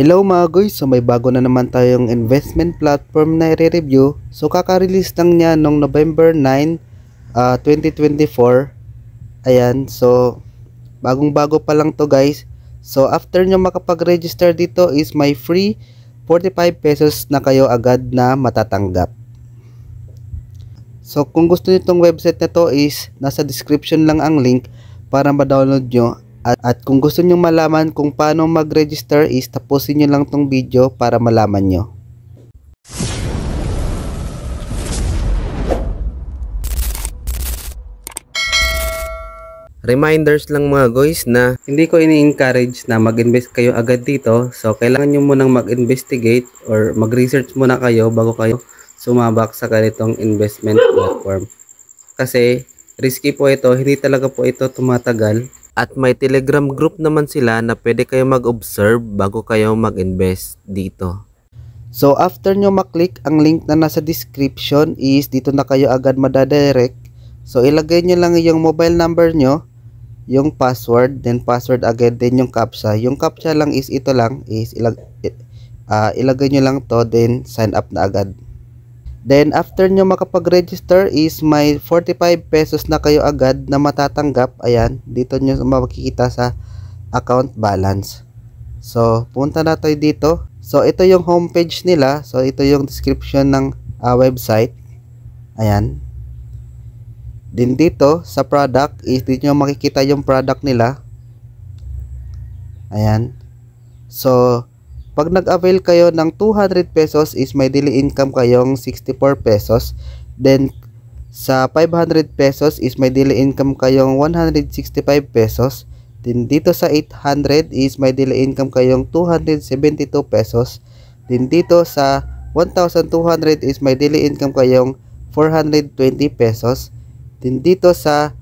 Hello mga guys, so may bago na naman tayong investment platform na i-review. So kaka-release lang niya noong November 9, 2024. Ayan, so bagong bago pa lang to guys. So after nyo makapag-register dito is may free 45 pesos na kayo agad na matatanggap. So kung gusto nyo itong website na to is nasa description lang ang link para ma-download nyo. At kung gusto nyo malaman kung paano mag-register is tapusin nyo lang tong video para malaman nyo. Reminders lang mga guys na hindi ko ini-encourage na mag-invest kayo agad dito. So kailangan nyo munang mag-investigate or mag-research muna kayo bago kayo sumabak sa ganitong investment platform. Kasi risky po ito, hindi talaga po ito tumatagal. At may Telegram group naman sila na pwede kayo mag-observe bago kayo mag-invest dito. So after nyo maklik ang link na nasa description is dito na kayo agad madadirect. So ilagay nyo lang yung mobile number nyo, yung password, then password agad, then yung captcha. Yung captcha lang is ito lang, is ilagay nyo lang to, then sign up na agad. Then after nyo makapag-register is may 45 pesos na kayo agad na matatanggap. Ayan, dito nyo makikita sa account balance. So punta na tayo dito. So ito yung homepage nila. So ito yung description ng website. Ayan. Din dito sa product is dito nyo makikita yung product nila. Ayan. So pag nag-avail kayo ng 200 pesos is may daily income kayong 64 pesos. Then sa 500 pesos is may daily income kayong 165 pesos. Then dito sa 800 is may daily income kayong 272 pesos. Then dito sa 1,200 is may daily income kayong 420 pesos. Then dito sa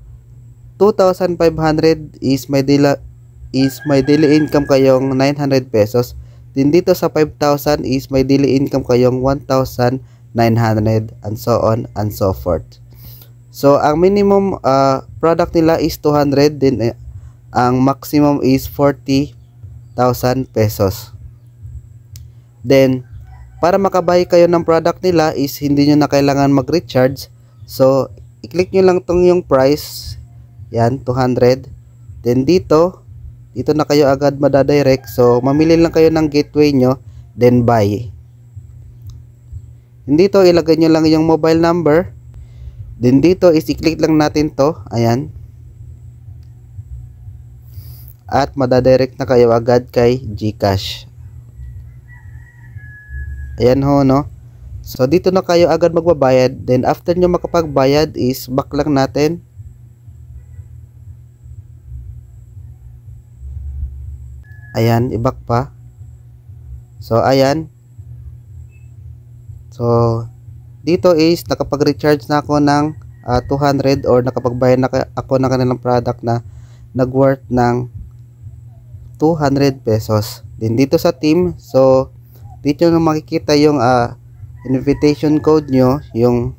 2,500 is may daily income kayong 900 pesos. Din dito sa 5,000 is may daily income kayong 1,900 and so on and so forth. So ang minimum product nila is 200, then ang maximum is 40,000 pesos. Then para makabuy kayo ng product nila is hindi nyo na kailangan mag-recharge. So i-click nyo lang tong yung price. Yan, 200. Then dito na kayo agad madadirect. So mamili lang kayo ng gateway nyo, then buy. Dito ilagay nyo lang yung mobile number. Then dito is i-click lang natin to. Ayan. At madadirect na kayo agad kay GCash. Ayan ho, no. So dito na kayo agad magbabayad. Then after nyo makapagbayad is back lang natin. Ayan, i-back pa. So ayan. So dito is nakapag-recharge na ako ng 200 or nakapagbayad na ako ng kanilang product na nag-worth ng 200 pesos. Then dito sa team, so dito na makikita yung invitation code nyo, yung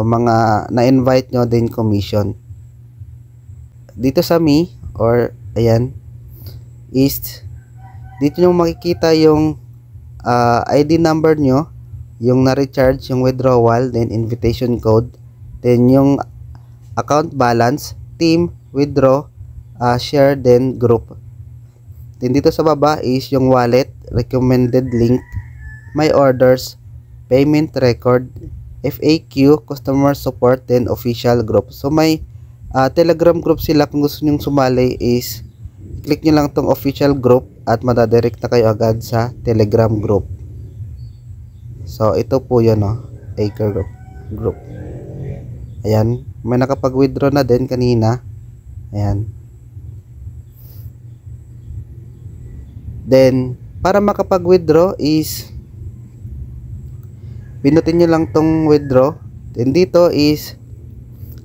mga na-invite nyo, then commission. Dito sa me, or ayan, is dito nyo makikita yung ID number nyo, yung na-recharge, yung withdrawal, then invitation code, then yung account balance, team, withdraw, share, then group. Then dito sa baba is yung wallet, recommended link, my orders, payment record, FAQ, customer support, then official group. So may Telegram group sila. Kung gusto nyong sumali is click nyo lang tong official group at madadirect na kayo agad sa Telegram group. So ito po yun, no, Acre group. Ayan, may nakapag-withdraw na din kanina. Ayan. Then para makapag-withdraw is pinutin nyo lang tong withdraw. Then dito is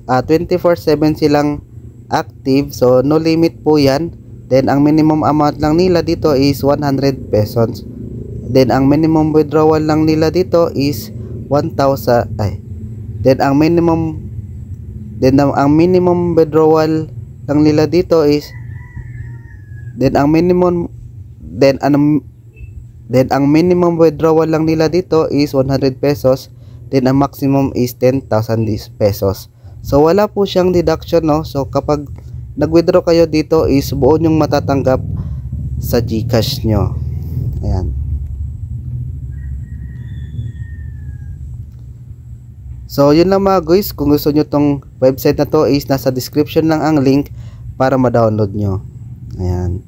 24/7 silang active. So no limit po yan. Then ang minimum amount lang nila dito is 100 pesos. Then ang minimum withdrawal lang nila dito is 1,000. Then ang minimum withdrawal lang nila dito is Then ang minimum withdrawal lang nila dito is 100 pesos. Then ang maximum is 10,000 pesos. So wala po siyang deduction, no. So kapag nag-withdraw kayo dito is buo yung matatanggap sa GCash nyo. Ayan. So yun lang mga guys, kung gusto nyo tong website na to is nasa description lang ang link para ma-download nyo. Ayan.